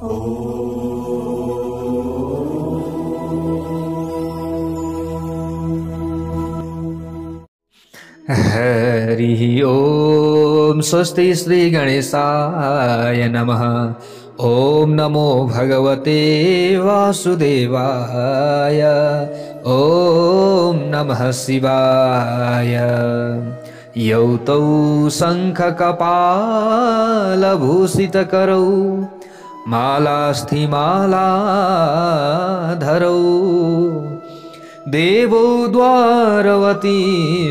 हरि ओम। स्वस्ति श्री गणेशाय नमः। ओम नमो भगवते वासुदेवाय। ओम नमः शिवाय। यौ तौ शङ्खकपालभूषितकरौ मालास्थिमालाधरौ देवो द्वारवती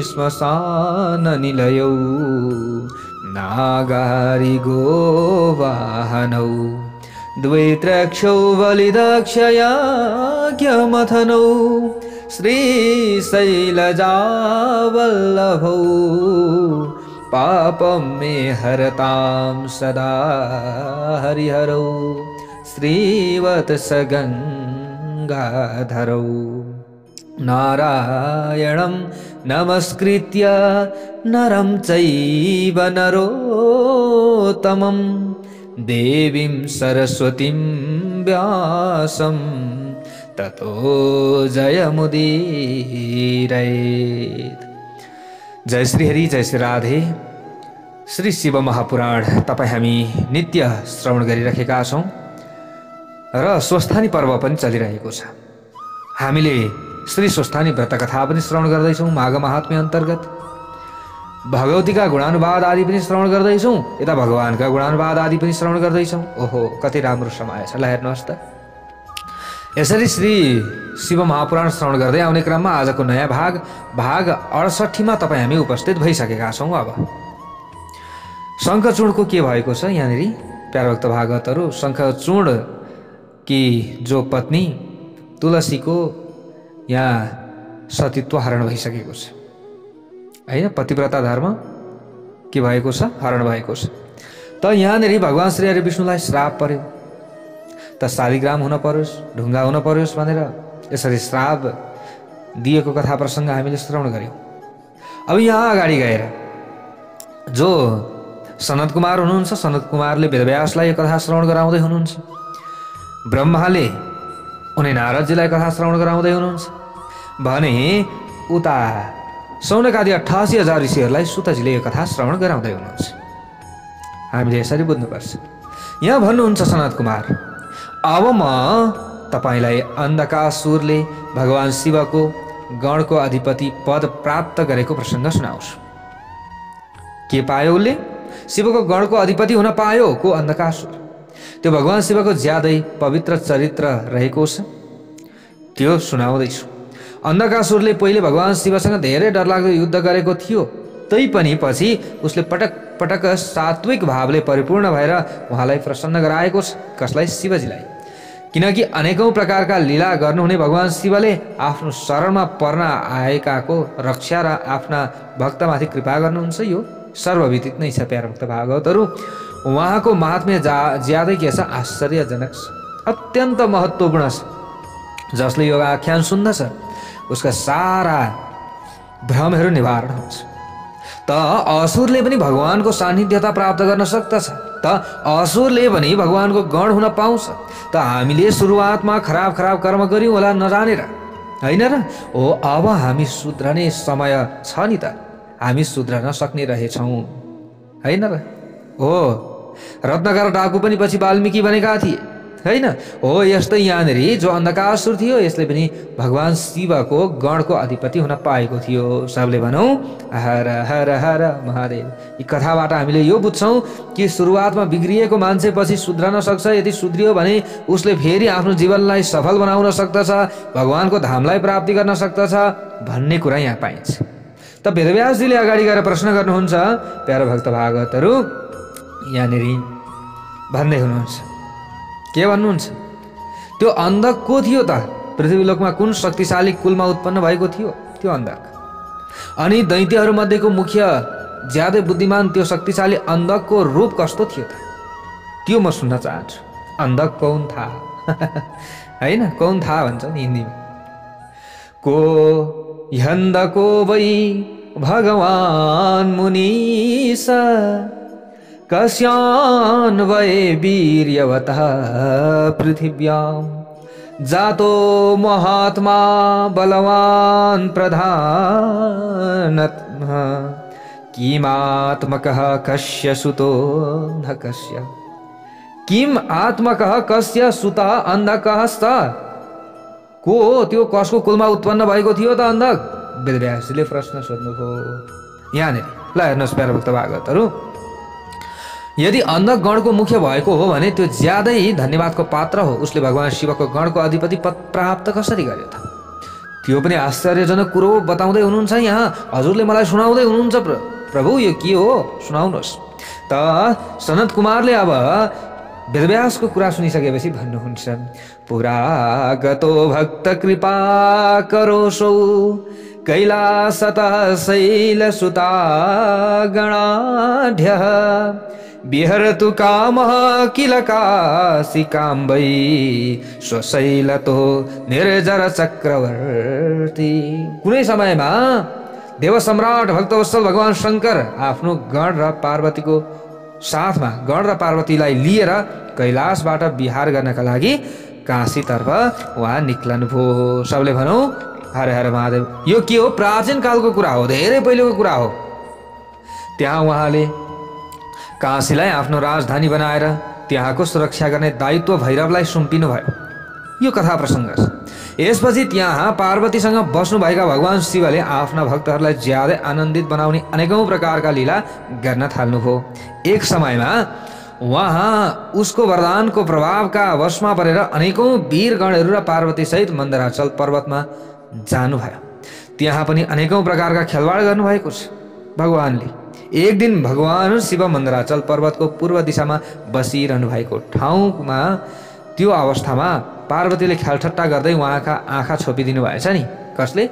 श्मशाननिलयौ नागारिगो वाहनौ द्वैत्रक्षौ बलिदक्षयाज्ञमथनौ श्रीशैलजावल्लभौ पापं मे हरतां सदा हरिहरौ श्रीवत्सगङ्गाधरौ नारायणं नमस्कृत्य नरं चैव नरोत्तमं देवीं सरस्वतीं व्यासं ततो जयमुदीरयेत्। जय श्री हरि, जय श्री राधे। श्री शिव महापुराण तपाईं हामी नित्य श्रवण गरिरहेका छौं र स्वस्थानी पर्व पनि चलिरहेको छ। हामीले श्री स्वस्थानी व्रत कथा पनि श्रवण गर्दैछौँ। माघ महात्म्य अन्तर्गत भगवतीका गुणानुवाद आदि पनि श्रवण गर्दैछौँ। यता भगवानका गुणानुवाद आदि पनि श्रवण गर्दैछौँ। ओहो, कति राम्रो समय छ। ल हेर्नुहोस् त, यसरी श्री शिव महापुराण श्रवण गर्दै आउने क्रममा आजको नयाँ भाग 68 मा तपाईँ हामी उपस्थित भइसकेका छौँ। अब शङ्खचूडको के भएको छ यहाँनिर प्यारभक्त भागवतहरू। शङ्खचूड कि जो पत्नी तुलसीको यहाँ सतीत्व हरण भइसकेको छ हैन, पतिव्रता धर्म के भएको छ, हरण भएको छ। त यहाँनिर भगवान श्री हरि विष्णुलाई श्राप पर्यो, त शालिग्राम हुन पर्योस्, ढुङ्गा हुन पर्योस् भनेर यसरी श्राप दिएको कथा प्रसङ्ग हामीले श्रवण गर्यौँ। अब यहाँ अगाडि गएर जो सनत कुमार हुनुहुन्छ, सनत कुमारले वेदव्यासलाई यो कथा श्रवण गराउँदै हुनुहुन्छ। ब्रह्माले उनी नारदजीलाई कथा श्रवण गराउँदै हुनुहुन्छ भने उता सौनकादि 88,000 ऋषिहरूलाई सुतजीले यो कथा श्रवण गराउँदै हुनुहुन्छ। हामीले यसरी बुझ्नुपर्छ। यहाँ भन्नुहुन्छ सनत कुमार, अब म तपाईलाई अन्धकासुरले भगवान शिवको गणको अधिपति पद प्राप्त गरेको प्रसङ्ग सुनाउँछु। के पायो उसले? शिवको गणको अधिपति हुन पायो को अन्धकासुर। त्यो भगवान शिवको ज्यादै पवित्र चरित्र रहेको छ, त्यो सुनाउँदैछु। अन्धकासुरले पहिले भगवान शिवसँग धेरै डरलाग्दो युद्ध गरेको थियो, तैपनि पछि उसले पटक पटक सात्विक भावले परिपूर्ण भएर उहाँलाई प्रसन्न गराएको छ। कसलाई? शिवजीलाई। किनकि अनेकौं प्रकारका लीला गर्नुहुने भगवान शिवले आफ्नो शरणमा पर्न आएकाको रक्षा र आफ्ना भक्तमाथि कृपा गर्नुहुन्छ। यो सर्वविदित नै छ प्यारभक्त भागवतहरू। उहाँको महात्म्य ज्यादै के छ, आश्चर्यजनक छ, अत्यन्त महत्त्वपूर्ण छ। जसले यो आख्यान सुन्दछ उसका सारा भ्रमहरू निवारण हुन्छ। त असुरले पनि भगवानको सान्निध्यता प्राप्त गर्न सक्दछ, त असुरले पनि भगवानको गण हुन पाउँछ। त हामीले सुरुवातमा खराब कर्म गर्यौँ होला नजानेर, होइन र? हो, अब हामी सुध्रने समय छ नि त, हामी सुध्रन सक्ने रहेछौँ, होइन र? हो, रत्नकर डाकु पनि पछि वाल्मीकि बनेका थिए, होइन? हो, यस्तै यहाँनिर जो अन्धकासुर थियो यसले पनि भगवान शिवको गणको अधिपति हुन पाएको थियो। सबले भनौँ हर हर हर महादेव। यी कथाबाट हामीले यो बुझ्छौँ कि सुरुवातमा बिग्रिएको मान्छे पछि सुध्रन सक्छ। यदि सुध्रियो भने उसले फेरि आफ्नो जीवनलाई सफल बनाउन सक्दछ, भगवानको धामलाई प्राप्ति गर्न सक्दछ भन्ने कुरा यहाँ पाइन्छ। त वेदव्यासजीले अगाडि गएर प्रश्न गर्नुहुन्छ, प्यारो भक्त भागवतहरू यहाँनिर भन्दै हुनुहुन्छ। के भन्नुहुन्छ? त्यो अन्धक को थियो त? पृथ्वीलोकमा कुन शक्तिशाली कुलमा उत्पन्न भएको थियो त्यो अन्धक? अनि दैत्यहरू मध्येको मुख्य ज्यादै बुद्धिमान त्यो शक्तिशाली अन्धकको रूप कस्तो थियो त? त्यो म सुन्न चाहन्छु। अन्धक कौन था? हैन, कौन था भन्छ नि हिन्दीमा। को यन्दको वै भगवान मुनीसा कस्यान्वये वीर्यवतः पृथिव्यां जातो महात्मा बलवान् प्रधानतः किमात्मकः कस्य सुतो न कस्य किम आत्मकः कस्य सुतः अन्धकः स को त्यो कसको कुलमा उत्पन्न भएको थियो त अन्धक वेदव्यासले प्रश्न सोध्नुभयो। यहाँनिर ल हेर्नुहोस् प्यारा भक्त भागवतहरू, यदि अन्धक गणको मुख्य भएको हो भने त्यो ज्यादै धन्यवादको पात्र हो। उसले भगवान शिवको गणको अधिपति पद प्राप्त कसरी गर्यो त? त्यो पनि आश्चर्यजनक कुरो बताउँदै हुनुहुन्छ यहाँ। हजुरले मलाई सुनाउँदै हुनुहुन्छ प्रभु, यो के हो सुनाउनुहोस् त। सनत कुमारले अब वेदव्यासको कुरा सुनिसकेपछि भन्नुहुन्छ, पुरा गतो भक्त कृपा करोसौ कैलासतः शैलसुता गणाढ्यः विहरतु कामः किल काशिकाम्बै स्वशैलतो निर्जर चक्रवर्ती। कुनै समयमा देव सम्राट भक्तवत्सल भगवान शंकर आफ्नो गण र पार्वतीको साथमा गण र पार्वतीलाई लिएर कैलाशबाट विहार गर्नका लागि काशीतर्फ उहाँ निक्लनु भयो। सबले भनौँ हर हर महादेव। यो के हो? प्राचीन कालको कुरा हो, धेरै पहिलेको कुरा हो। त्यहाँ उहाँले काशीलाई आफ्नो राजधानी बनाएर त्यहाँको सुरक्षा गर्ने दायित्व भैरवलाई सुम्पिनु भयो। यो कथा प्रसङ्ग छ। यसपछि त्यहाँ पार्वतीसँग बस्नुभएका भगवान शिवले आफ्ना भक्तहरूलाई ज्यादै आनन्दित बनाउने अनेकौं प्रकारका लीला गर्न थाल्नुभयो। एक समयमा उहाँ उसको वरदानको प्रभावका वशमा परेर अनेकौं वीरगणहरू र पार्वती सहित मन्दराचल पर्वतमा जानुभयो। त्यहाँ पनि अनेकौं प्रकारका खेलवाड गर्नुभएको छ भगवानले। एक दिन भगवान शिव मन्दराचल पर्वतको पूर्व दिशामा बसिरहनु भएको ठाउँमा त्यो अवस्थामा पार्वतीले ख्यालठट्टा गर्दै उहाँका आँखा छोपिदिनु भएछ नि। कसले?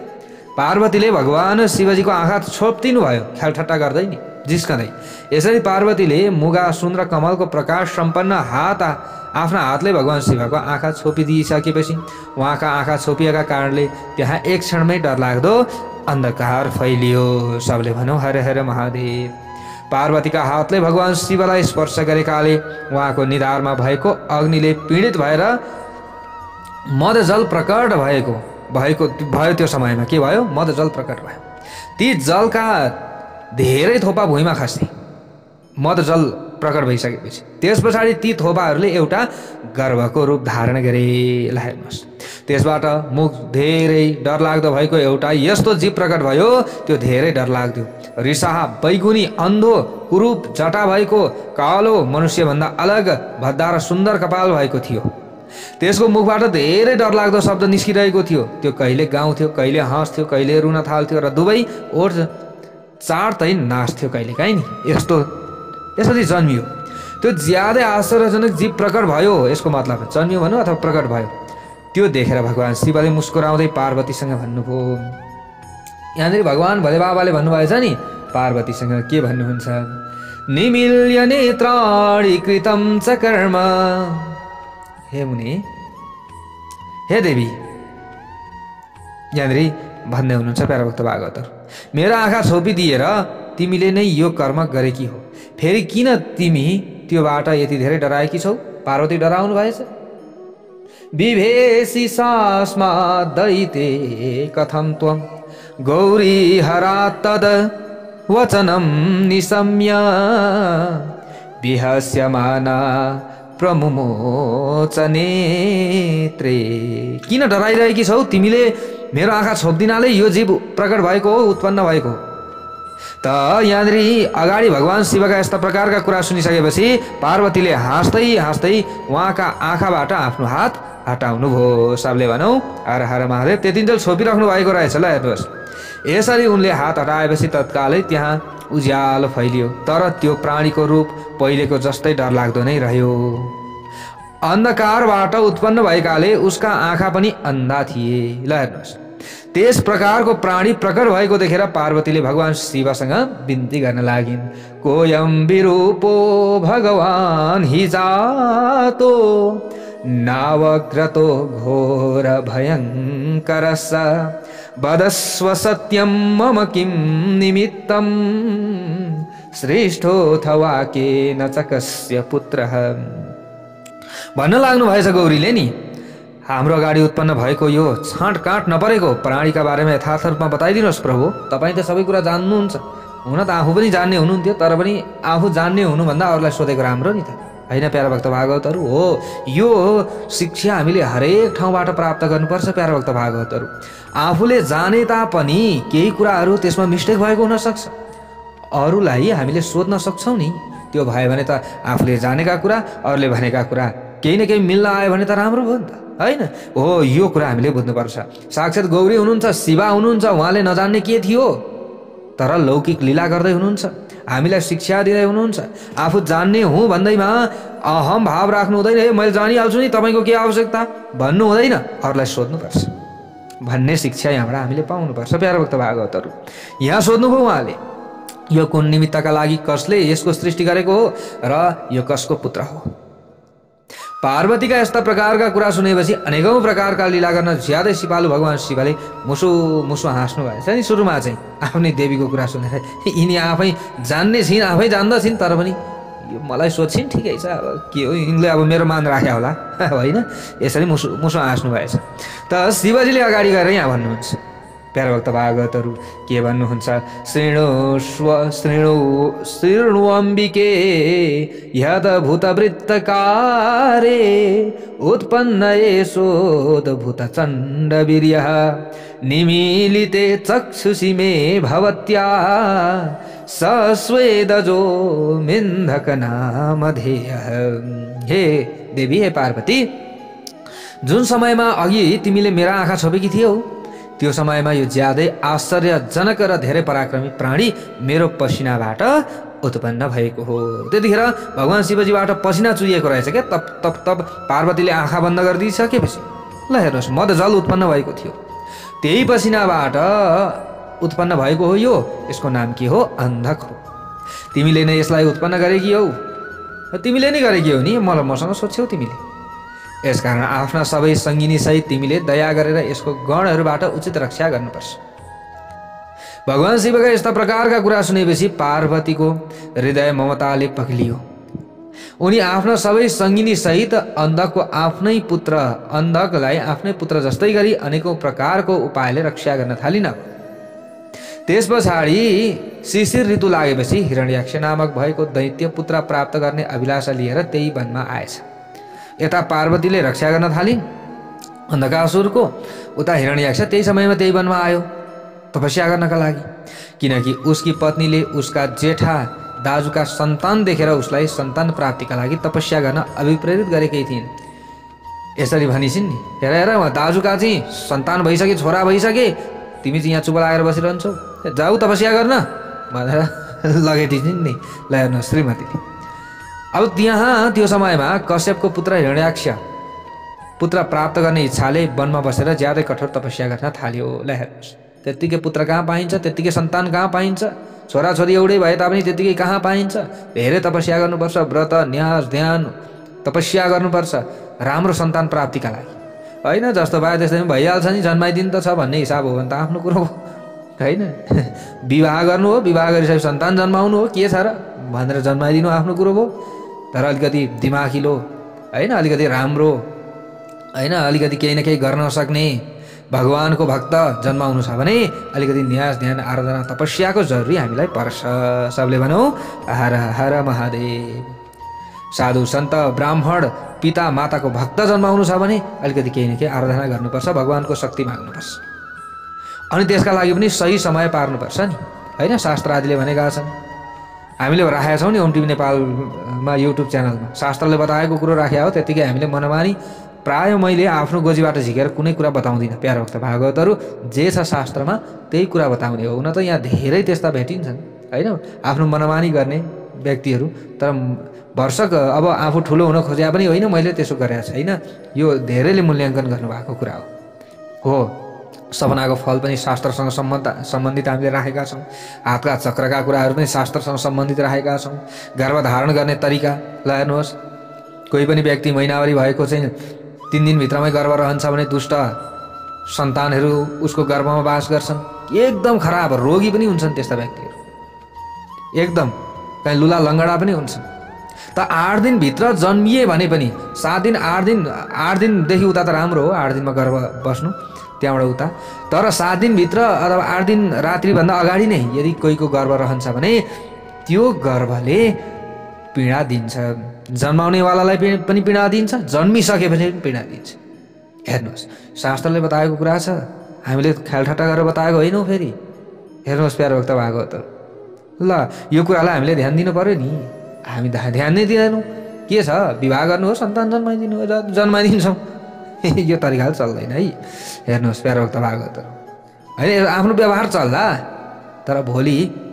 पार्वतीले भगवान शिवजीको आँखा छोपिदिनु भयो ख्यालठट्टा गर्दै नि, जिस्कँदै। यसरी पार्वतीले मुगा सुन र कमलको प्रकाश सम्पन्न आफ्ना हातले भगवान शिवको आँखा छोपिदिइसकेपछि उहाँका आँखा छोपिएका कारणले त्यहाँ एक क्षणमै डरलाग्दो अन्धकार फैलियो। सबले भनौँ हर हर महादेव। पार्वतीका हातले भगवान शिवलाई स्पर्श गरेकाले उहाँको निधारमा भएको अग्निले पीडित भएर मदजल प्रकट भयो। त्यो समयमा के भयो? मदजल प्रकट भयो। ती जलका धेरै थोपा भुइँमा खसे मदजल प्रकट भइसकेपछि। त्यस पछाडि ती थोपाहरूले एउटा गर्भको रूप धारण गरे। ल हेर्नुहोस्, त्यसबाट मुख धेरै डरलाग्दो भएको एउटा यस्तो जीव प्रकट भयो, त्यो धेरै डरलाग्दो रिसाहा बैगुनी अन्धो कुरूप जटा भएको कालो मनुष्यभन्दा अलग भद्दा र सुन्दर कपाल भएको थियो। त्यसको मुखबाट धेरै डरलाग्दो शब्द निस्किरहेको थियो। त्यो कहिले गाउँथ्यो, कहिले हाँस्थ्यो, कहिले रुन थाल्थ्यो र दुवै ओठ चाँडै नाच्थ्यो कहिलेकाहीँ नि। यसरी जन्मियो। त्यो ज्यादै आश्चर्यजनक जीव प्रकट भयो। यसको मतलब जन्मियो भनौँ अथवा प्रकट भयो। त्यो देखेर भगवान शिवले मुस्कुराउँदै पार्वतीसँग भन्नुभयो। यहाँनिर भगवान भोले बाबाले भन्नुभएछ नि पार्वतीसँग के भन्नुहुन्छ? निमिल्य नेत्राणि कृतं च कर्म। हे मुनि, हे देवी, यहाँनिर भन्दै हुनुहुन्छ प्यारा भक्त भागवतहरू, मेरो आँखा छोपिदिएर तिमीले नै यो कर्म गरेकी हो। फेरि किन तिमी त्योबाट यति धेरै डराएकी छौ? पार्वती डराउनु भएछ। विभेसी सास्मा दैते कथं त्वं गौरी हरा तद वचनं निशम्य विहस्यमाना प्रमुमोचनेत्रे। किन डराइरहेकी छौ? तिमीले मेरो आँखा छोप्दिनाले यो जीव प्रकट भएको हो, उत्पन्न भएको हो। त यहाँनिर अगाडि भगवान शिवका यस्ता प्रकारका कुरा सुनिसकेपछि पार्वतीले हाँस्दै हाँस्दै उहाँका आँखाबाट आफ्नो हात हटाउनु भयो। सबले भनौँ हर हर महादेव। त्यतिन्जेल छोपिराख्नु भएको रहेछ। ल हेर्नुहोस्, यसरी उनले हात हटाएपछि तत्कालै त्यहाँ उज्यालो फैलियो। तर त्यो प्राणीको रूप पहिलेको जस्तै डरलाग्दो नै रह्यो। अन्धकारबाट उत्पन्न भएकाले उसका आँखा पनि अन्धा थिए। ल हेर्नुहोस्, त्यस प्रकारको प्राणी प्रकट भएको देखेर पार्वतीले भगवान शिवसँग बिन्ती गर्न लागिन्। कोयम विरूपो भगवान हिजातो नावग्रतो घोर भयङ्करस वदस्व सत्यं मम किं निमित्तं श्रेष्ठोऽथवा केन च कस्य पुत्रः। भन्न लाग्नु भएछ गौरीले नि, हाम्रो अगाडि उत्पन्न भएको यो छाँटकाँट नपरेको प्राणीका बारेमा यथार्थ रूपमा बताइदिनुहोस् प्रभु। तपाईँ त सबै कुरा जान्नुहुन्छ, हुन त आफू पनि जान्ने हुनुहुन्थ्यो, तर पनि आफू जान्ने हुनुभन्दा अरूलाई सोधेको राम्रो नि त, होइन प्यारा भक्त भागवतहरू? हो, यो शिक्षा हामीले हरेक ठाउँबाट प्राप्त गर्नुपर्छ प्यारा भक्त भागवतहरू। आफूले जाने तापनि केही कुराहरू त्यसमा मिस्टेक भएको हुनसक्छ, अरूलाई हामीले सोध्न सक्छौँ नि। त्यो भयो भने त आफूले जानेका कुरा अरूले भनेका कुरा केही न केही मिल्न आयो भने त राम्रो भयो नि त, होइन? हो, यो कुरा हामीले बुझ्नुपर्छ। साक्षात् गौरी हुनुहुन्छ, शिवा हुनुहुन्छ, उहाँले नजान्ने के थियो, तर लौकिक लीला गर्दै हुनुहुन्छ, हामीलाई शिक्षा दिँदै हुनुहुन्छ। आफू जान्ने हुँ भन्दैमा अहम भाव राख्नु हुँदैन, है मैले जानिहाल्छु नि, तपाईँको के आवश्यकता भन्नु हुँदैन, अरूलाई सोध्नुपर्छ भन्ने शिक्षा यहाँबाट हामीले पाउनुपर्छ प्यारा भक्त भागवतहरू। यहाँ सोध्नुभयो उहाँले, यो कुन निमित्तका लागि कसले यसको सृष्टि गरेको हो र यो कसको पुत्र हो? पार्वतीका यस्ता प्रकारका कुरा सुनेपछि अनेकौं प्रकारका लीला गर्न ज्यादै सिपालु भगवान शिवले मुसु मुसु हाँस्नु भएछ नि। सुरुमा चाहिँ आफ्नै देवीको कुरा सुनेर यिनी आफै जान्ने छिन्, आफै जान्दछिन्, तर पनि यो मलाई सोध्छिन्, ठिकै छ, अब के हो, यिनले अब मेरो मान राख्या होला, होइन? यसरी मुसु मुसु हाँस्नु भएछ। त शिवजीले अगाडि गएर यहाँ भन्नुहुन्छ, प्यारा भक्त भागवतहरू के भन्नुहुन्छ? शृणु अम्बिके यदभूतवृत्तकारे उत्पन्न एषोद्भूत चण्डवीर्यः निमीलिते चक्षुषि मे भवत्या सस्वेदजो मिन्धक नामधेयः। हे देवी, हे पार्वती, जुन समयमा अघि तिमीले मेरा आँखा छोपेकी थियौ त्यो समयमा यो ज्यादै आश्चर्यजनक र धेरै पराक्रमी प्राणी मेरो पसिनाबाट उत्पन्न भएको हो। त्यतिखेर भगवान शिवजीबाट पसिना चुहिएको रहेछ क्या। तप तप तप पार्वतीले आँखा बन्द गरिदिइसकेपछि ल हेर्नुहोस्, मद जल उत्पन्न भएको थियो, त्यही पसिनाबाट उत्पन्न भएको हो यो। यसको नाम के हो? अन्धक हो। तिमीले नै यसलाई उत्पन्न गरेकी हौ, तिमीले नै गरेकी हौ नि, मसँग सोध्छौ तिमीले। यसकारण आफ्ना सबै सङ्गिनी सहित तिमीले दया गरेर यसको गणहरूबाट उचित रक्षा गर्नुपर्छ। भगवान शिवका यस्ता प्रकारका कुरा सुनेपछि पार्वतीको हृदय ममताले पग्लियो। उनी आफ्ना सबै सङ्गिनी सहित अन्धकको आफ्नै पुत्र अन्धकलाई आफ्नै पुत्र जस्तै गरी अनेकौं प्रकारको उपायले रक्षा गर्न थालिन। त्यस पछाडि शिशिर ऋतु लागेपछि हिरण्याक्ष नामक भएको दैत्य पुत्र प्राप्त गर्ने अभिलाषा लिएर त्यही वनमा आएछ। यता पार्वतीले रक्षा गर्न थालिन् अन्धकासुरको, उता हिरण्याक्ष त्यही समयमा त्यही वनमा आयो तपस्या गर्नका लागि, किनकि उसकी पत्नीले उसका जेठा दाजुका सन्तान देखेर उसलाई सन्तान प्राप्तिका लागि तपस्या गर्न अभिप्रेरित गरेकै थिइन्। यसरी भनिसिन् नि, हेर हेर दाजुका चाहिँ सन्तान भइसके, छोरा भइसके, तिमी चाहिँ यहाँ चुप लागेर बसिरहन्छौ, जाऊ तपस्या गर्न भनेर लगाइदिन्छन् नि। ल हेर्नु श्रीमतीले, अब त्यहाँ त्यो समयमा कश्यपको पुत्र हिरण्याक्ष पुत्र प्राप्त गर्ने इच्छाले वनमा बसेर ज्यादै कठोर तपस्या गर्न थाल्यो। ल हेर्नुहोस्, त्यत्तिकै पुत्र कहाँ पाइन्छ, त्यत्तिकै सन्तान कहाँ पाइन्छ, छोराछोरी एउटै भए तापनि त्यत्तिकै कहाँ पाइन्छ। धेरै तपस्या गर्नुपर्छ, व्रत न्यास ध्यान तपस्या गर्नुपर्छ राम्रो सन्तान प्राप्तिका लागि, होइन? जस्तो भए त्यस्तै भइहाल्छ नि, जन्माइदिनु त छ भन्ने हिसाब हो भने त आफ्नो कुरो हो, होइन? विवाह गर्नु हो, विवाह गरिसकेपछि सन्तान जन्माउनु हो, के छ र भनेर जन्माइदिनु आफ्नो कुरो हो। तर अलिकति दिमागिलो, होइन, अलिकति राम्रो, होइन, अलिकति केही न केही गर्न सक्ने भगवानको भक्त जन्माउनु छ भने अलिकति न्यास ध्यान आराधना तपस्याको जरुरी हामीलाई पर्छ। सबले भनौँ हर हर महादेव। साधु सन्त ब्राह्मण पिता माताको भक्त जन्माउनु छ भने अलिकति केही न केही आराधना गर्नुपर्छ, भगवानको शक्ति माग्नुपर्छ, अनि त्यसका लागि पनि सही समय पार्नुपर्छ नि, होइन? शास्त्र आदिले भनेका छन्, हामीले राखेका छौँ नि ओम टिभी नेपालमा युट्युब च्यानलमा, शास्त्रले बताएको कुरो राखेका हो, त्यत्तिकै हामीले मनमानी प्राय मैले आफ्नो गोजीबाट झिकेर कुनै कुरा बताउँदिनँ। प्यारा भक्त भागवतहरू जे छ शास्त्रमा त्यही कुरा बताउने हो। हुन त यहाँ धेरै त्यस्ता भेटिन्छन्, होइन, आफ्नो मनमानी गर्ने व्यक्तिहरू, तर भर्सक अब आफू ठुलो हुन खोजे पनि होइन, मैले त्यसो गरेको छैन। यो धेरैले मूल्याङ्कन गर्नुभएको कुरा हो। सपनाको फल पनि शास्त्रसँग सम्बन्धित हामीले राखेका छौँ, हातका चक्रका कुराहरू पनि शास्त्रसँग सम्बन्धित राखेका छौँ, गर्भधारण गर्ने तरिका। ल हेर्नुहोस्, कोही पनि व्यक्ति महिनावारी भएको चाहिँ 3 दिनभित्रमै गर्भ रहन्छ भने दुष्ट सन्तानहरू उसको गर्भमा बास गर्छन्, एकदम खराब रोगी पनि हुन्छन् त्यस्ता व्यक्तिहरू, एकदम कहीँ लुला लङ्गडा पनि हुन्छन्। त 8 दिनभित्र जन्मिए भने पनि 7 दिन 8 दिनदेखि उता त राम्रो हो, 8 दिनमा गर्भ बस्नु त्यहाँबाट उता। तर 7 दिनभित्र अथवा 8 दिन रात्रिभन्दा अगाडि नै यदि कोहीको गर्भ रहन्छ भने त्यो गर्भले पीडा दिन्छ। जन्माउनेवालालाई पनि पीडा दिन्छ, जन्मिसकेपछि पनि पीडा दिन्छ। हेर्नुहोस्, शास्त्रले बताएको कुरा छ, हामीले ख्यालठट्टा गरेर बताएको होइनौँ। फेरि हेर्नुहोस् प्यारो भक्त भागवतहरू, ल यो कुरालाई हामीले ध्यान दिनु पर्यो नि। हामी ध्यान नै दिँदैनौँ। के छ, विवाह गर्नु हो, सन्तान जन्माइदिनु हो, जन्माइदिन्छौँ। यो तरिकाले चल्दैन है। हेर्नुहोस् प्यारो भक्त भागवतहरू, होइन आफ्नो व्यवहार चल्दा, तर भोलि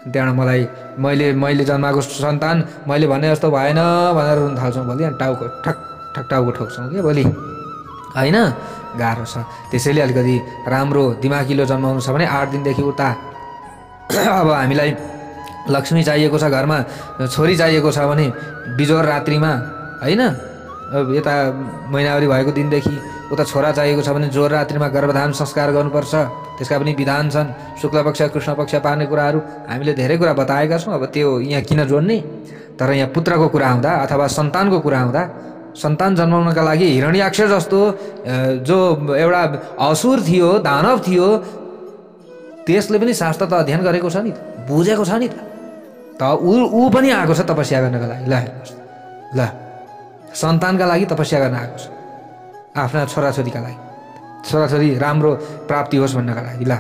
त्यहाँबाट मैले जन्माएको सन्तान मैले भने जस्तो भएन भनेर रुन थाल्छौँ भोलि, अनि टाउको ठक ठक टाउको ठोक्छौँ क्या भोलि, होइन? गाह्रो छ। त्यसैले अलिकति राम्रो दिमागिलो जन्माउनु छ भने 8 दिनदेखि उता अब हामीलाई लक्ष्मी चाहिएको छ, घरमा छोरी चाहिएको छ भने बिजोर रात्रिमा, होइन? अब यता महिनावरी भएको दिनदेखि उता छोरा चाहिएको छ भने जोर रात्रिमा गर्भधान संस्कार गर्नुपर्छ। त्यसका पनि विधान छन्, शुक्ल पक्ष कृष्ण पक्ष पार्ने कुराहरू हामीले धेरै कुरा बताएका छौँ। अब त्यो यहाँ किन जोड्ने? तर यहाँ पुत्रको कुरा आउँदा अथवा सन्तानको कुरा आउँदा, सन्तान जन्माउनका लागि हिरण्याक्ष जस्तो जो एउटा असुर थियो, दानव थियो, त्यसले पनि शास्त्र त अध्ययन गरेको छ नि, बुझेको छ नि त ऊ पनि आएको छ तपस्या गर्नका लागि। ल हेर्नुहोस्, ल सन्तानका लागि तपस्या गर्न आएको छ, आफ्ना छोराछोरीका लागि, छोराछोरी राम्रो प्राप्ति होस् भन्नका लागि। ल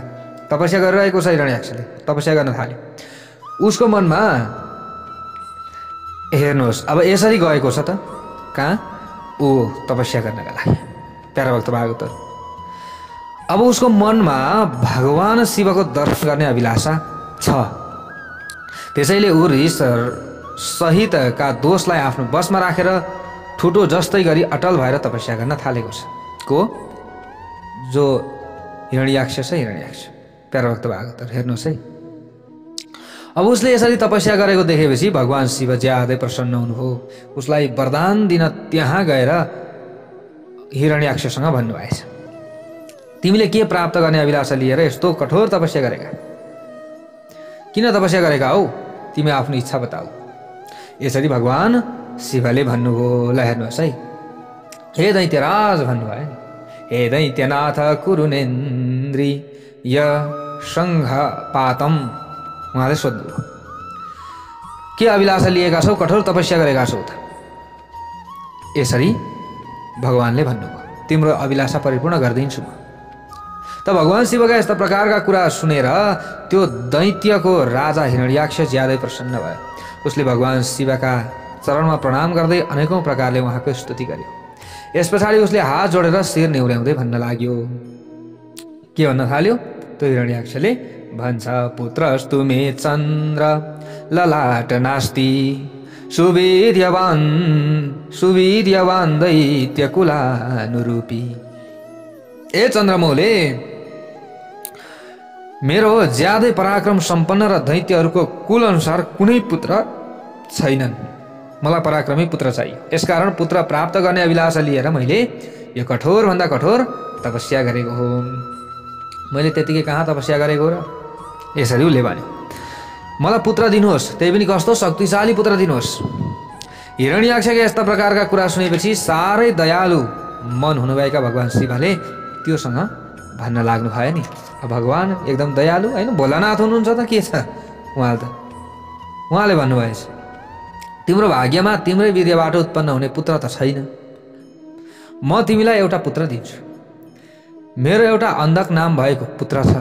तपस्या गरिरहेको छ हिरण्याक्षले, तपस्या गर्न थाल्यो। उसको मनमा हेर्नुहोस् अब यसरी गएको छ त कहाँ, ऊ तपस्या गर्नका लागि। प्यारा भक्त भागवतहरू, अब उसको मनमा भगवान शिवको दर्शन गर्ने अभिलाषा छ। त्यसैले ऊ रिस सहितका दोषलाई आफ्नो बसमा राखेर ठुटो जस्तै गरी अटल भएर तपस्या गर्न थालेको छ। को? जो हिरण्याक्ष छ, हिरण्याक्ष। प्यारा भक्त भागवतहरू हेर्नुहोस् है। अब उसले यसरी तपस्या गरेको देखेपछि भगवान शिव ज्यादै प्रसन्न हुनुभयो। उसलाई वरदान दिन त्यहाँ गएर हिरण्याक्षसँग भन्नुभएछ, तिमीले के प्राप्त गर्ने अभिलाषा लिएर यस्तो कठोर तपस्या गरेका? किन तपस्या गरेका हौ? तिमी आफ्नो इच्छा बताऊ। यसरी भगवान शिवले भन्नुभयो। ल हेर्नुहोस् है, हे दैत्यराज भन्नुभयो नि, हे दैत्यनाथ कुरुनेन्द्री य सङ्घपातम। उहाँले सोध्नुभयो, के अभिलाषा लिएका छौ, कठोर तपस्या गरेका छौ त? यसरी भगवानले भन्नुभयो, तिम्रो अभिलाषा परिपूर्ण गरिदिन्छु म। त भगवान शिवका यस्ता प्रकारका कुरा सुनेर त्यो दैत्यको राजा हिरण्याक्ष ज्यादै प्रसन्न भयो। उसले भगवान शिवका चरणमा प्रणाम गर्दै अनेकौं प्रकारले उहाँको स्तुति गर्यो। यस पछाडि उसले हात जोडेर शिर नेउर्याउँदै भन्न लाग्यो। के भन्न थाल्यो? त्यो हिरण्याक्षले भन्छ, पुत्रस्तु मे चन्द्र ललाट नास्ति सुवीर्यवान दैत्यकुलानुरूपी। ए चन्द्रमौले, मेरो ज्यादै पराक्रम सम्पन्न र दैत्यहरूको कुल अनुसार कुनै पुत्र छैनन्। मलाई पराक्रमी पुत्र चाहियो। यसकारण पुत्र प्राप्त गर्ने अभिलाषा लिएर मैले यो कठोरभन्दा कठोर तपस्या गरेको हो। मैले त्यतिकै कहाँ तपस्या गरेको र? यसरी उसले भन्यो, मलाई पुत्र दिनुहोस्, त्यही पनि कस्तो शक्तिशाली पुत्र दिनुहोस्। हिरण्याक्षका यस्ता प्रकारका कुरा सुनेपछि साह्रै दयालु मन हुनुभएका भगवान शिवले त्योसँग भन्न लाग्नु भयो नि। भगवान एकदम दयालु, होइन? भोलानाथ हुनुहुन्छ त के छ उहाँले भन्नुभएछ, तिम्रो भाग्यमा तिम्रै वीर्यबाट उत्पन्न हुने पुत्र त छैन। म तिमीलाई एउटा पुत्र दिन्छु। मेरो एउटा अन्धक नाम भएको पुत्र छ।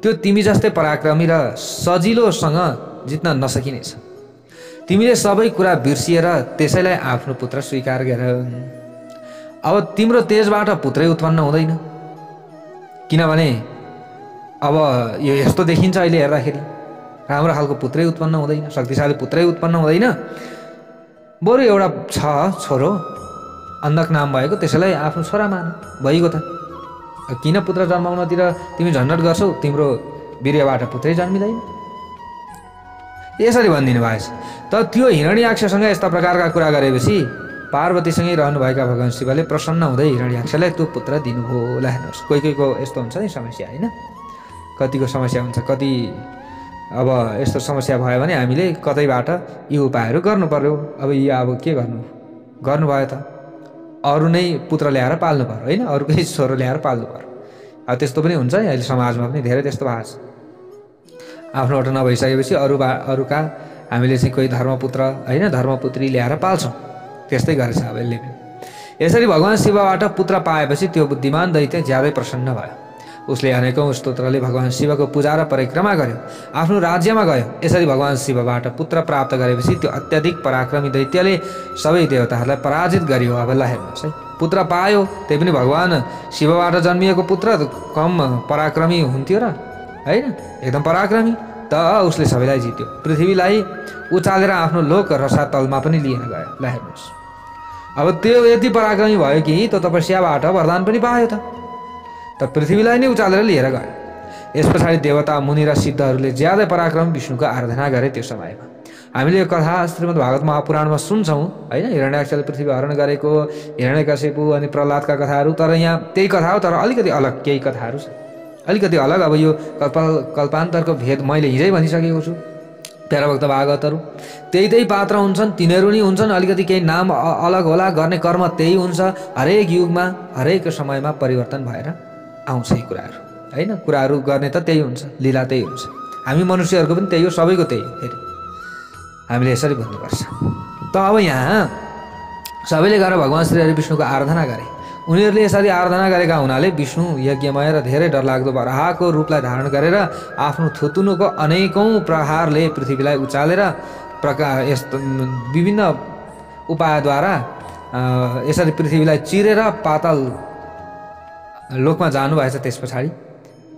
त्यो तिमी जस्तै पराक्रमी र सजिलोसँग जित्न नसकिनेछ। तिमीले सबै कुरा बिर्सिएर त्यसैलाई आफ्नो पुत्र स्वीकार गर। अब तिम्रो तेजबाट पुत्रै उत्पन्न हुँदैन, किनभने अब यो यस्तो देखिन्छ अहिले हेर्दाखेरि, राम्रो खालको पुत्रै उत्पन्न हुँदैन, शक्तिशाली पुत्रै उत्पन्न हुँदैन। बरु एउटा छ छोरो अन्धक नाम भएको, त्यसैलाई आफ्नो छोरा मान, भइगयो त। किन पुत्र जन्माउनतिर तिमी झन्झट गर्छौ? तिम्रो वीर्यबाट पुत्रै जन्मिँदैन। यसरी भनिदिनु भएछ। त त्यो हिरण्याक्षसँग यस्ता प्रकारका कुरा गरेपछि पार्वतीसँगै रहनुभएका भगवान शिवले प्रसन्न हुँदै हिरण्याक्षलाई त्यो पुत्र दिनुभयो। ल हेर्नुहोस्, कोही कोहीको यस्तो हुन्छ नि समस्या, होइन? कतिको समस्या हुन्छ, कति अब यस्तो समस्या भयो भने हामीले कतैबाट यी उपायहरू गर्नु पर्यो। अब यी अब के गर्नुभयो त अरू नै पुत्र ल्याएर पाल्नु पर्यो होइन, अरूकै छोरो ल्याएर पाल्नु पर्यो। अब त्यस्तो पनि हुन्छ नि, अहिले समाजमा पनि धेरै त्यस्तो भएको छ। आफ्नोबाट नभइसकेपछि अरूका हामीले चाहिँ कोही धर्मपुत्र होइन धर्मपुत्री ल्याएर पाल्छौँ, त्यस्तै गरेछ अब यसले पनि। यसरी भगवान् शिवबाट पुत्र पाएपछि त्यो बुद्धिमान दैत्य ज्यादै प्रसन्न भयो। उसले अनेकौँ स्तोत्रले भगवान् शिवको पूजा र परिक्रमा गर्यो, आफ्नो राज्यमा गयो। यसरी भगवान् शिवबाट पुत्र प्राप्त गरेपछि त्यो अत्याधिक पराक्रमी दैत्यले सबै देवताहरूलाई पराजित गरियो। अब ल हेर्नुहोस् है, पुत्र पायो, त्यही पनि भगवान् शिवबाट जन्मिएको पुत्र कम पराक्रमी हुन्थ्यो र होइन, एकदम पराक्रमी। त उसले सबैलाई जित्यो, पृथ्वीलाई उचालेर आफ्नो लोक रसातलमा पनि लिएर गयो। ल हेर्नुहोस्, अब त्यो यति पराक्रमी भयो कि त्यो तपस्याबाट वरदान पनि पायो त पृथ्वीलाई नै उचालेर लिएर गयो। यस पछाडि देवता मुनि र सिद्धहरूले ज्यादै पराक्रमी विष्णुको आराधना गरे। त्यो समयमा हामीले यो कथा श्रीमद् भागवत महापुराणमा सुन्छौँ होइन, हिरण्याक्षले पृथ्वी हरण गरेको, हिरण्यकशिपु अनि प्रहलादका कथाहरू। तर यहाँ त्यही कथा हो, तर अलिकति अलग केही कथाहरू छ, अलिकति अलग। अब यो कल्पान्तरको भेद मैले हिजै भनिसकेको छु। प्यारा भक्त भागवतहरू त्यही पात्र हुन्छन्, तिनीहरू नै हुन्छन्। अलिकति केही नाम अलग होला, गर्ने कर्म त्यही हुन्छ। हरेक युगमा हरेक समयमा परिवर्तन भएर आउँछ यी कुराहरू होइन, कुराहरू गर्ने त त्यही हुन्छ, लीला त्यही हुन्छ। हामी मनुष्यहरूको पनि त्यही हो, सबैको त्यही हो। फेरि हामीले यसरी भन्नुपर्छ। त अब यहाँ सबैले गएर भगवान् श्री हरि विष्णुको आराधना गरे। उनीहरूले यसरी आराधना गरेका हुनाले विष्णु यज्ञमय र धेरै डरलाग्दो वराहको रूपलाई धारण गरेर आफ्नो थुतुनुको अनेकौँ प्रहारले पृथ्वीलाई उचालेर यस्तो विभिन्न उपायद्वारा यसरी पृथ्वीलाई चिरेर पाताल लोकमा जानुभएछ। त्यस पछाडि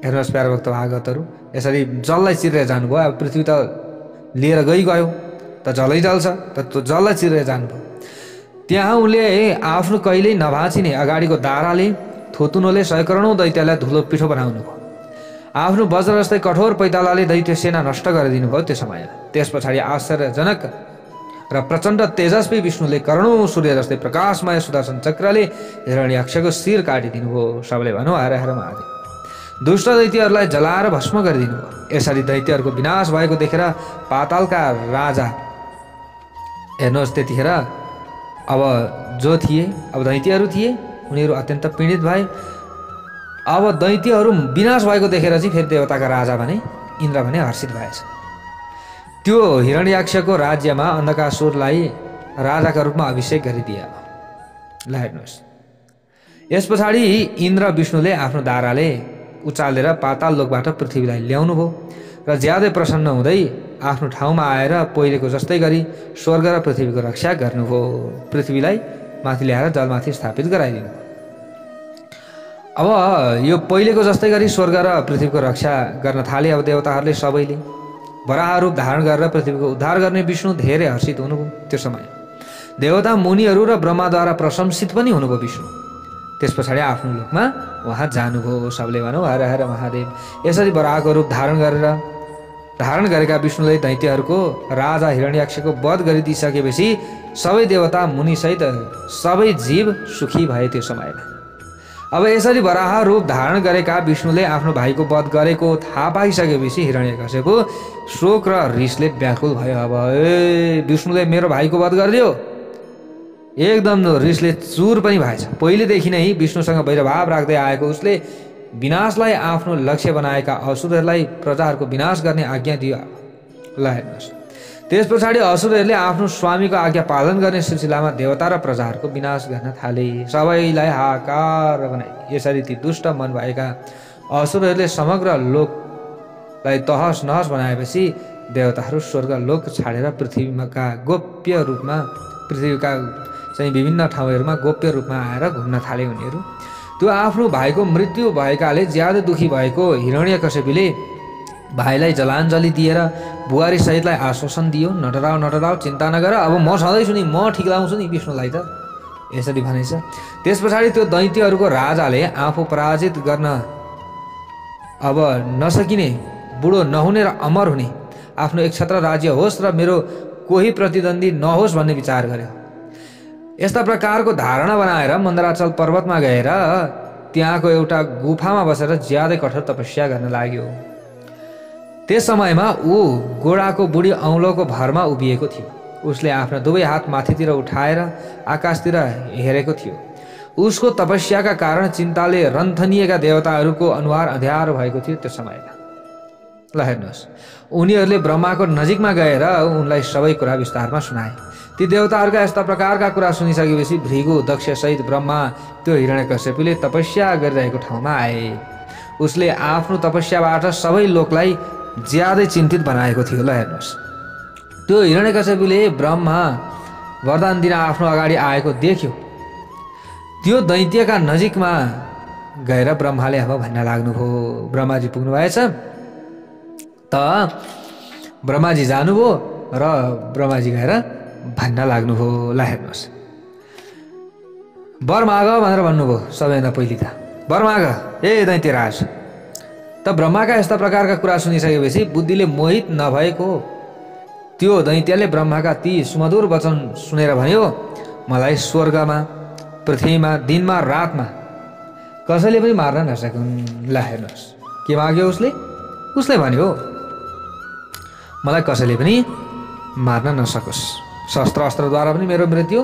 हेर्नुहोस् प्यारा भक्त भागवतहरू, यसरी जललाई चिरेर जानुभयो। अब पृथ्वी त लिएर गयो त जलै जल्छ, त त्यो जललाई चिरेर जानुभयो। त्यहाँ उनले आफ्नो कहिल्यै नभाँचिने अगाडिको दाराले थोतुनोले सयकरोडौँ दैत्यलाई धुलो पिठो बनाउनु भयो। आफ्नो वज्र जस्तै कठोर पैतालाले दैत्य सेना नष्ट गरिदिनु भयो त्यो समयमा। त्यस पछाडि आश्चर्यजनक र प्रचण्ड तेजस्वी विष्णुले करोडौँ सूर्य जस्तै प्रकाशमय सुदर्शन चक्रले हिरण्याक्षको शिर काटिदिनु भयो। सबले भनौँ हर हर महादेव। दुष्ट दैत्यहरूलाई जलाएर भस्म गरिदिनु भयो। यसरी दैत्यहरूको विनाश भएको देखेर पातालका राजा हेर्नुहोस्, त्यतिखेर अब जो थिए, अब दैत्यहरू थिए, उनीहरू अत्यन्त पीडित भए। अब दैत्यहरू विनाश भएको देखेर चाहिँ फेरि देवताका राजा भने इन्द्र भने हर्षित भएछ। त्यो हिरण्याक्षको राज्यमा अन्धकासुरलाई राजाका रूपमा अभिषेक गरिदिए। ल हेर्नुहोस्, यस पछाडि इन्द्र विष्णुले आफ्नो दाराले उचालेर पाताल लोकबाट पृथ्वीलाई ल्याउनु भयो र ज्यादै प्रसन्न हुँदै आफ्नो ठाउँमा आएर पहिलेको जस्तै गरी स्वर्ग र पृथ्वीको रक्षा गर्नुभयो। पृथ्वीलाई माथि ल्याएर जलमाथि स्थापित गराइदिनु। अब यो पहिलेको जस्तै गरी स्वर्ग र पृथ्वीको रक्षा गर्न थाले। अब देवताहरूले सबैले वराह रूप धारण गरेर पृथ्वीको उद्धार गर्ने विष्णु धेरै हर्षित हुनुभयो। त्यो समय देवता मुनिहरू र ब्रह्माद्वारा प्रशंसित पनि हुनुभयो विष्णु। त्यस पछाडि आफ्नो लोकमा उहाँ जानुभयो। सबले भनौँ हर हर महादेव। यसरी वराहको रूप धारण गरेका विष्णुले दैत्यहरूको राजा हिरण्याक्षको वध गरिदिइसकेपछि सबै देवता मुनिसहित सबै जीव सुखी भए त्यो समयमा। अब यसरी वराह रूप धारण गरेका विष्णुले आफ्नो भाइको वध गरेको थाहा पाइसकेपछि हिरण्यकशिपु शोक र रिसले व्याकुल भयो। अब विष्णुले मेरो भाइको वध गरिदियो, एकदम रिसले चुर पनि भएछ। पहिलेदेखि नै विष्णुसँग वैरभाव राख्दै आएको उसले विनाशलाई आफ्नो लक्ष्य बनाएका असुरहरूलाई प्रजाहरूको विनाश गर्ने आज्ञा दियो। ल हेर्नुहोस्, त्यस पछाडि असुरहरूले आफ्नो स्वामीको आज्ञा पालन गर्ने सिलसिलामा देवता र प्रजाहरूको विनाश गर्न थाले। सबैलाई हाहाकार बनाए। यसरी ती दुष्ट मन भएका असुरहरूले समग्र लोकलाई तहस नहस बनाएपछि देवताहरू स्वर्ग लोक छाडेर पृथ्वीका गोप्य रूपमा पृथ्वीका चाहिँ विभिन्न ठाउँहरूमा गोप्य रूपमा आएर घुम्न थाले। उनीहरू त्यो आफ्नो भाइको मृत्यु भएकाले ज्यादा दुखी भएको हिरण्यकशिपुले भाइलाई जलाञ्जली दिएर बुहारी सहितलाई आश्वासन दियो, नडराऊ चिन्ता नगर, अब म छँदैछु नि, म ठिक लाउँछु नि विष्णुलाई त, यसरी भनेछ। त्यस पछाडि त्यो दैत्यहरूको राजाले आफू पराजित गर्न अब नसकिने, बुढो नहुने र अमर हुने, आफ्नो एक छत्र राज्य होस् र मेरो कोही प्रतिद्वन्दी नहोस् भन्ने विचार गर्यो। यस्ता प्रकारको धारणा बनाएर मन्दराचल पर्वतमा गएर त्यहाँको एउटा गुफामा बसेर ज्यादै कठोर तपस्या गर्न लाग्यो। त्यस समयमा ऊ गोडाको बुढी औँलोको भरमा उभिएको थियो। उसले आफ्ना दुवै हात माथितिर उठाएर आकाशतिर हेरेको थियो। उसको तपस्याका कारण चिन्ताले रन्थनिएका देवताहरूको अनुहार अँध्यारो भएको थियो। त्यो समयमा ल हेर्नुहोस्, उनीहरूले ब्रह्माको नजिकमा गएर उनलाई सबै कुरा विस्तारमा सुनाए। ती देवताहरूका यस्ता प्रकारका कुरा सुनिसकेपछि भृगु दक्षसहित ब्रह्मा त्यो हिरण्यकश्यपले तपस्या गरिरहेको ठाउँमा आए। उसले आफ्नो तपस्याबाट सबै लोकलाई ज्यादै चिन्तित बनाएको थियो। ल हेर्नुहोस्, त्यो हिरण्यकश्यपले ब्रह्मा वरदान दिन आफ्नो अगाडि आएको देख्यो। त्यो दैत्यका नजिकमा गएर ब्रह्माले अब भन्न लाग्नुभयो। ब्रह्माजी पुग्नु भएछ त ब्रह्माजी जानुभयो र ब्रह्माजी गएर भन्न लाग्नुभयो। ल हेर्नुहोस्, वर माग भनेर भन्नुभयो। सबैभन्दा पहिले त वर माग ए दैत्यराज। त ब्रह्माका यस्ता प्रकारका कुरा सुनिसकेपछि बुद्धिले मोहित नभएको त्यो दैत्यले ब्रह्माका ती सुमधुर वचन सुनेर भन्यो, मलाई स्वर्गमा पृथ्वीमा दिनमा रातमा कसैले पनि मार्न नसकुन्। ल हेर्नुहोस्, के माग्यो उसले? उसले भन्यो, मलाई कसैले पनि मार्न नसकोस्, शस्त्र अस्त्रद्वारा पनि मेरो मृत्यु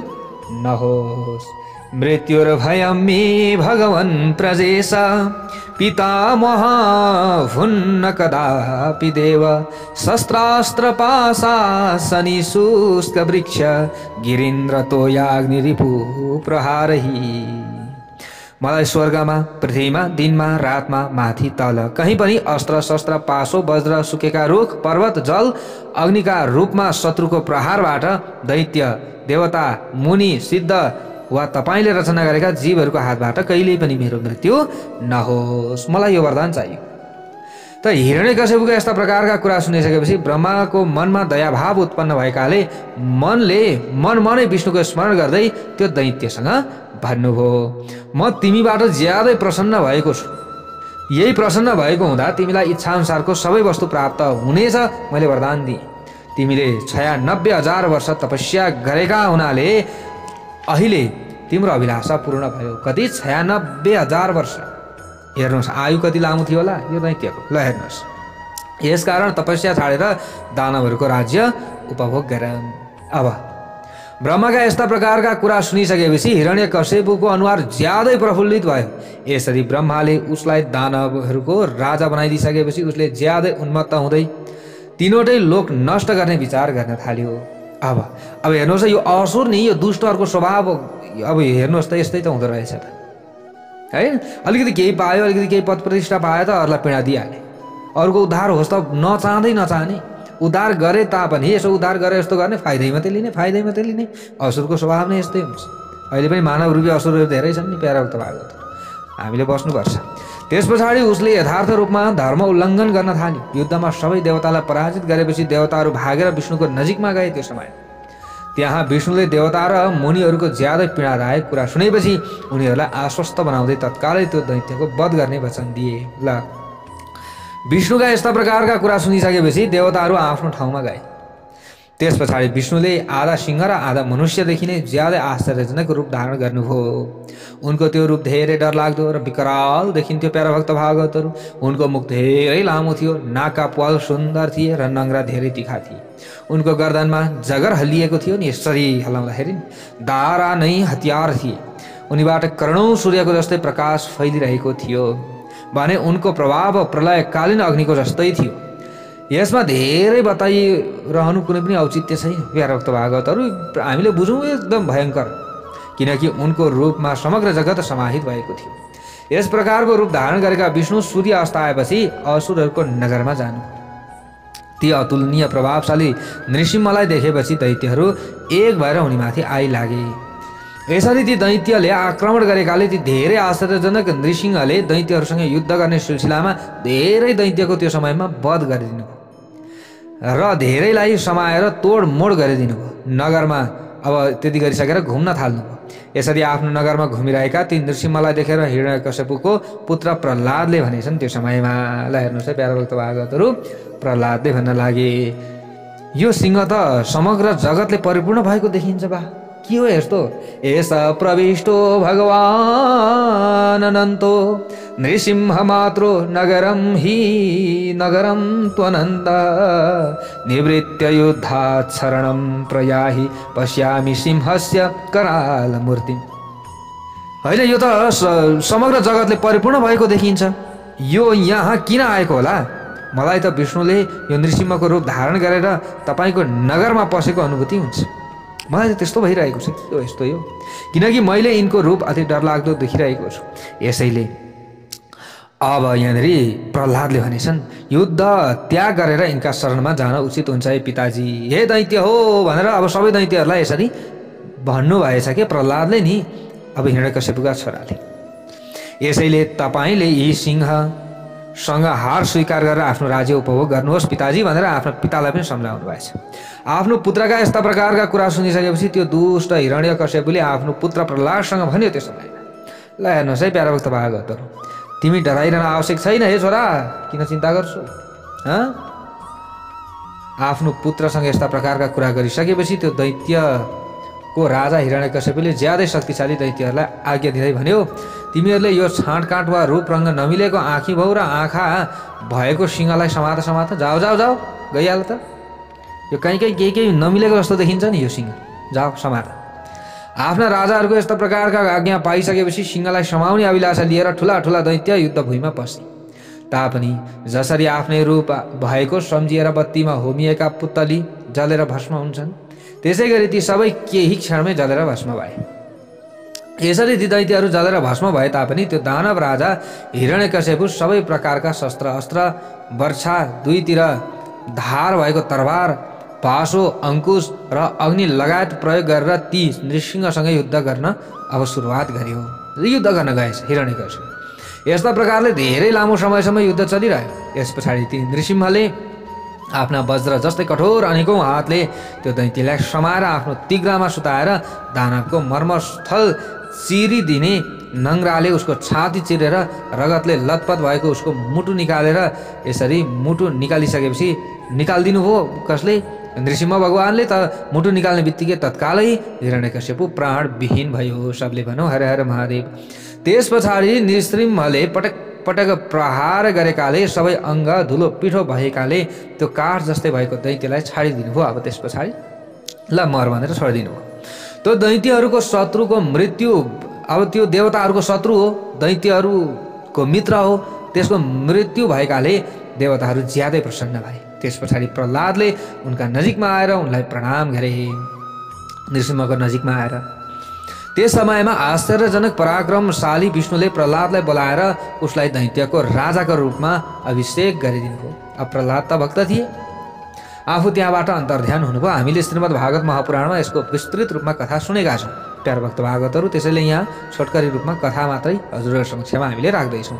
नहोस्। मृत्युर भयं मे भगवन् प्रजेश पितामह भुन्न कदापि देव शस्त्रास्त्र पाशा शनि शुष्क वृक्ष गिरीन्द्र तोयाग्नि रिपु प्रहारहि। मलाई स्वर्गमा पृथ्वीमा दिनमा रातमा माथि तल कहीँ पनि अस्त्र शस्त्र पासो वज्र सुकेका रुख पर्वत जल अग्निका रूपमा शत्रुको प्रहारबाट दैत्य देवता मुनि सिद्ध वा तपाईँले रचना गरेका जीवहरूको हातबाट कहिल्यै पनि मेरो मृत्यु नहोस्। मलाई यो वरदान चाहियो। त हिरण्यकश्यपको यस्ता प्रकारका कुरा सुनिसकेपछि ब्रह्माको मनमा दयाभाव उत्पन्न भएकाले मनले मनै विष्णुको स्मरण गर्दै त्यो दैत्यसँग भन्नुभयो, म तिमीबाट ज्यादै प्रसन्न भएको छु। यही प्रसन्न भएको हुँदा तिमीलाई इच्छाअनुसारको सबै वस्तु प्राप्त हुनेछ। मैले वरदान दिएँ। तिमीले 96,000 वर्ष तपस्या गरेका हुनाले अहिले तिम्रो अभिलाषा पूर्ण भयो। कति? 96,000 वर्ष। हेर्नुहोस्, आयु कति लामो थियो होला यो दैत्यको। ल हेर्नुहोस्, यसकारण तपस्या छाडेर दानवहरूको राज्य उपभोग गरे। अब ब्रह्माका यस्ता प्रकारका कुरा सुनिसकेपछि हिरण्यकश्यपको अनुहार ज्यादै प्रफुल्लित भयो। यसरी ब्रह्माले उसलाई दानवहरूको राजा बनाइदिसकेपछि उसले ज्यादै उन्मत्त हुँदै तीनवटै लोक नष्ट गर्ने विचार गर्न थाल्यो। अब हेर्नुहोस्, यो असुर नि यो दुष्टहरूको स्वभाव अब हेर्नुहोस् त यस्तै त हुँदो रहेछ त है। अलिकति केही पायो, अलिकति केही पद प्रतिष्ठा पायो त अरूलाई पीडा दिइहाले। अरूको उद्धार होस् त नचाहने। उद्धार गरे तापनि यसो उद्धार गरे यस्तो गर्ने फाइदै मात्रै लिने। असुरको स्वभाव नै यस्तै हुन्छ। अहिले पनि मानव रूपी असुरहरू धेरै छन् नि प्यारा भक्त भागवत, हामीले बस्नुपर्छ। त्यस पछाडि उसले यथार्थ रूपमा धर्म उल्लङ्घन गर्न थाल्यो। युद्धमा सबै देवतालाई पराजित गरेपछि देवताहरू भागेर विष्णुको नजिकमा गए। त्यो समय त्यहाँ विष्णुले देवता र मुनिहरूको ज्यादै पीडादायक कुरा सुनेपछि उनीहरूलाई आश्वस्त बनाउँदै तत्कालै त्यो दैत्यको वध गर्ने वचन दिए। ल विष्णुका यस्ता प्रकारका कुरा सुनिसकेपछि देवताहरू आफ्नो ठाउँमा गए। त्यस पछाडि विष्णुले आधा सिंह र आधा मनुष्यदेखि नै ज्यादै आश्चर्यजनक रूप धारण गर्नुभयो। उनको त्यो रूप धेरै डरलाग्दो र विकराल देखिन्थ्यो प्यारा भक्त भागवतहरू। उनको मुख धेरै लामो थियो, नाकका प्वाल सुन्दर थिए र नङ्ग्रा धेरै तिखा थिए। उनको गर्दनमा जगर हल्लिएको थियो नि, यसरी हल्लाउँदाखेरि दारा नै हतियार थिए। उनीबाट करोडौं सूर्यको जस्तै प्रकाश फैलिरहेको थियो भने उनको प्रभाव प्रलयकालीन अग्निको जस्तै थियो। यसमा धेरै बताइरहनु कुनै पनि औचित्य छैन प्यारा भक्त भागवतहरू। हामीले बुझौँ एकदम भयङ्कर, किनकि उनको रूपमा समग्र जगत समाहित भएको थियो। यस प्रकारको रूप धारण गरेका विष्णु सूर्य अस्त आएपछि असुरहरूको नगरमा जानु। ती अतुलनीय प्रभावशाली नृसिंहलाई देखेपछि दैत्यहरू एक भएर उनीमाथि आइलागे। यसरी ती दैत्यले आक्रमण गरेकाले ती धेरै आश्चर्यजनक नृसिंहले दैत्यहरूसँग युद्ध गर्ने सिलसिलामा धेरै दैत्यको त्यो समयमा वध गरिदिनु र धेरैलाई समाएर तोडमोड गरिदिनु भयो। नगरमा अब त्यति गरिसकेर घुम्न थाल्नुभयो। यसरी आफ्नो नगरमा घुमिरहेका ती नृसिंहलाई देखेर हिरण्यकश्यपको पुत्र प्रहलादले भनेछन् त्यो समयमा। ल हेर्नुहोस् है प्यारा भक्त भागवतहरू, प्रहलादले भन्न लागे, यो सिंह त समग्र जगतले परिपूर्ण भएको देखिन्छ बा, के हो यस्तो? एस प्रविष्टो भगवान अनन्तो नृसिंह मात्रो नगरम हि नगरम त्वनन्द निवृत्य युद्धात् शरणं प्रयाहि पश्यामि सिंहस्य कराल मूर्ति। होइन, यो त समग्र जगतले परिपूर्ण भएको देखिन्छ। यो यहाँ किन आएको होला? मलाई त विष्णुले यो नृसिंहको रूप धारण गरेर तपाईँको नगरमा पसेको अनुभूति हुन्छ। मलाई त त्यस्तो भइरहेको छ कि यस्तो यो, किनकि मैले यिनको रूप अति डरलाग्दो देखिरहेको छु। यसैले अब यहाँनिर प्रह्लादले भनेछन् युद्ध त्याग गरेर यिनका शरणमा जान उचित हुन्छ है पिताजी। हे दैत्य हो भनेर अब सबै दैत्यहरूलाई यसरी भन्नुभएछ के प्रह्लादले नि, अब हिरण्यकश्यपका छोराले। यसैले तपाईँले यी सिंहसँग हार स्वीकार गरेर आफ्नो राज्य उपभोग गर्नुहोस् पिताजी भनेर आफ्नो पितालाई पनि सम्झाउनु भएछ। आफ्नो पुत्रका यस्ता प्रकारका कुरा सुनिसकेपछि त्यो दुष्ट हिरण्यकश्यपले आफ्नो पुत्र प्रह्लादसँग भन्यो त्यो समयमा, ल हेर्नुहोस् है प्यारा भक्त भागवतहरू, तिमी डराइरहन आवश्यक छैन हे छोरा, किन चिन्ता गर्छौ? आफ्नो पुत्रसँग यस्ता प्रकारका कुरा गरिसकेपछि त्यो दैत्यको राजा हिरण्यकश्यपले ज्यादै शक्तिशाली दैत्यहरूलाई आज्ञा दिँदै भन्यो, तिमीहरूले यो छाँटकाँट वा रूप रङ्ग नमिलेको आँखी भाउ र आँखा भएको सिंहलाई समात समात जाऊ जाऊ जाऊ गइहाल त। यो कहीँ केही नमिलेको जस्तो देखिन्छ नि यो सिंह, जाऊ समात। आफ्ना राजाहरूको यस्ता प्रकारका आज्ञा पाइसकेपछि सिंहलाई समाउने अभिलाषा लिएर ठुला ठुला दैत्य युद्ध भुइँमा पसे। तापनि जसरी आफ्नै रूप भएको सम्झिएर बत्तीमा होमिएका पुतली जलेर भस्म हुन्छन्, त्यसै गरी ती सबै केही क्षणमै जलेर भस्म भए। यसरी ती दैत्यहरू जलेर भस्म भए तापनि त्यो दानव राजा हिरण्यकश्यप सबै प्रकारका शस्त्र अस्त्र वर्षा दुईतिर धार भएको तरबार पासो अंकुश र अग्नि लगायत प्रयोग गरेर ती नृसिंहसँगै युद्ध गर्न अब सुरुवात गर्यो। युद्ध गर्न गएछ हिरण्यकश्यप। यस्ता प्रकारले धेरै लामो समयसम्म युद्ध चलिरह्यो। यस पछाडि ती नृसिंहले आफ्ना वज्र जस्तै कठोर अनेकौं हातले त्यो दैत्यलाई समाएर आफ्नो तिग्रामा सुताएर दानवको मर्मस्थल चिरिदिने नङ्ग्राले उसको छाती चिरेर रगतले लतपत भएको उसको मुटु निकालेर यसरी मुटु निकालिसकेपछि निकालिदिनु भयो। कसले? नृसिंह भगवानले त मुटु निकाल्ने बित्तिकै तत्कालै हिरण्यकश्यप प्राण विहीन भयो। सबले भनौँ हर हर महादेव। त्यस पछाडि नृसिंहले पटक पटक प्रहार गरेकाले सबै अङ्ग धुलो पिठो भएकाले त्यो काठ जस्तै भएको दैत्यलाई छाडिदिनु भयो। अब त्यस पछाडि ल मर भनेर छोडिदिनु भयो। त्यो दैत्यहरूको शत्रुको मृत्यु, अब त्यो देवताहरूको शत्रु हो, दैत्यहरूको मित्र हो, त्यसको मृत्यु भएकाले देवताहरू ज्यादै प्रसन्न भए। त्यस पछाडि प्रह्लादले उनका नजिकमा आएर उनलाई प्रणाम गरे। नृसिंहको नजिकमा आएर त्यस समयमा आश्चर्यजनक पराक्रमशाली विष्णुले प्रह्लादलाई बोलाएर उसलाई दैत्यको राजाको रूपमा अभिषेक गरिदिनु भयो। अब प्रह्लाद त भक्त थिए, आफू त्यहाँबाट अन्तर्ध्यान हुनुभयो। हामीले श्रीमद् भागवत महापुराणमा यसको विस्तृत रूपमा कथा सुनेका छौँ प्यारा भक्त भागवतहरू, त्यसैले यहाँ छोटकरी रूपमा कथा मात्रै हजुरहरूको समक्षमा हामीले राख्दैछौँ।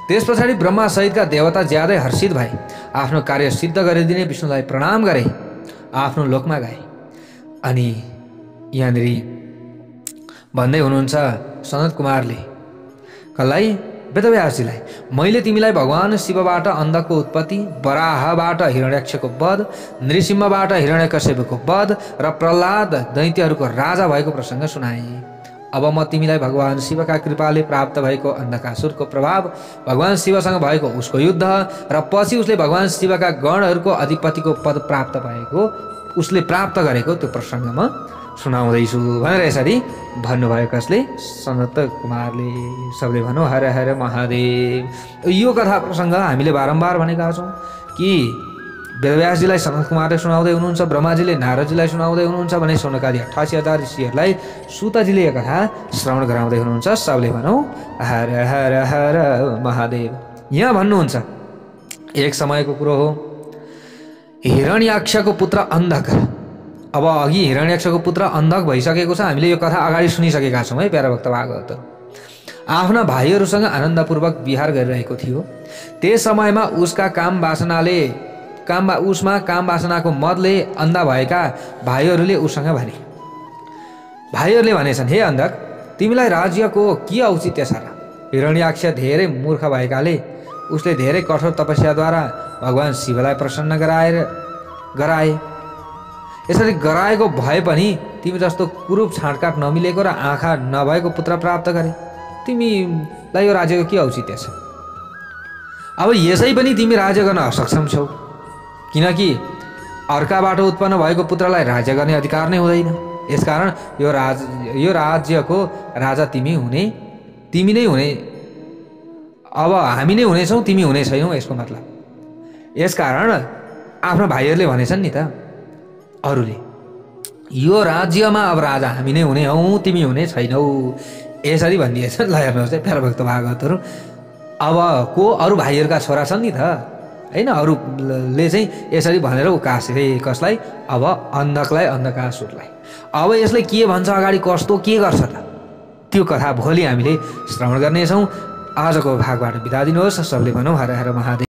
त्यस पछाडि ब्रह्मा सहितका देवता ज्यादै हर्षित भए, आफ्नो कार्य सिद्ध गरिदिने विष्णुलाई प्रणाम गरे, आफ्नो लोकमा गए। अनि यहाँनिर भन्दै हुनुहुन्छ सनत कुमारले कसलाई? वेदव्यासजीलाई, मैले तिमीलाई भगवान शिवबाट अन्धको उत्पत्ति, वराहबाट हिरण्याक्षको वध, नृसिंहबाट हिरण्यकश्यपको वध र प्रह्लाद दैत्यहरूको राजा भएको प्रसङ्ग सुनाएँ। अब म तिमीलाई भगवान शिवका कृपाले प्राप्त भएको अन्धकासुरको प्रभाव, भगवान शिवसँग भएको उसको युद्ध र पछि उसले भगवान शिवका गणहरूको अधिपतिको पद प्राप्त भएको, उसले प्राप्त गरेको त्यो प्रसङ्गमा सुनाउँदैछु भनेर यसरी भन्नुभयो। कसले? सनत कुमारले। सबले भनौँ हर हर महादेव। यो कथा प्रसङ्ग हामीले बारम्बार भनेका छौँ कि वेदव्यासजीलाई सनत कुमारले सुनाउँदै हुनुहुन्छ, ब्रह्माजीले नारदजीलाई सुनाउँदै हुनुहुन्छ भने सौनकादि 88,000 ऋषिहरूलाई सुतजीले यो कथा श्रवण गराउँदै हुनुहुन्छ। सबले भनौँ हर हर हर महादेव। यहाँ भन्नुहुन्छ एक समयको कुरो हो, हिरण्याक्षको पुत्र अन्धक। अब अघि हिरण्याक्षको पुत्र अन्धक भइसकेको छ, हामीले यो कथा अगाडि सुनिसकेका छौँ है प्यारा भक्त भागवत। आफ्ना भाइहरूसँग आनन्दपूर्वक विहार गरिरहेको थियो। त्यस समयमा उसका काम वासनाको मदले अन्धा भएका भाइहरूले उसँग भने, भाइहरूले भनेछन्, हे अन्धक, तिमीलाई राज्यको के औचित्य छ र? हिरण्याक्ष धेरै मूर्ख भएकाले उसले धेरै कठोर तपस्याद्वारा भगवान शिवलाई प्रसन्न गराए। यसरी गराएको भए पनि तिमी जस्तो कुरूप छाँटकाट नमिलेको र आँखा नभएको पुत्र प्राप्त गरे, तिमीलाई यो राज्यको के औचित्य छ? अब यसै पनि तिमी राज्य गर्न असक्षम छौ, किनकि अर्काबाट उत्पन्न भएको पुत्रलाई राज्य गर्ने अधिकार नै हुँदैन। यसकारण यो राज्यको राजा तिमी नै हुने, अब हामी नै हुनेछौँ, तिमी हुने छैनौ, यसको मतलब। यसकारण आफ्नो भाइहरूले भनेछन् नि त अरूले, यो राज्यमा अब राजा हामी नै हुने हौ, तिमी हुने छैनौ, यसरी भनिदिएछन्। ल हेर्नुहोस् है प्यारा भक्त भागवतहरू, अब को अरू भाइहरूका छोरा छन् नि त होइन, अरूले चाहिँ यसरी भनेर उकासे कसलाई? अब अन्धकलाई, अन्धकासुरलाई। अब यसले के भन्छ अगाडि, कस्तो के गर्छ त, त्यो कथा भोलि हामीले श्रवण गर्नेछौँ। आजको भागबाट बिदा दिनुहोस्। सबले भनौँ हर हर महादेव।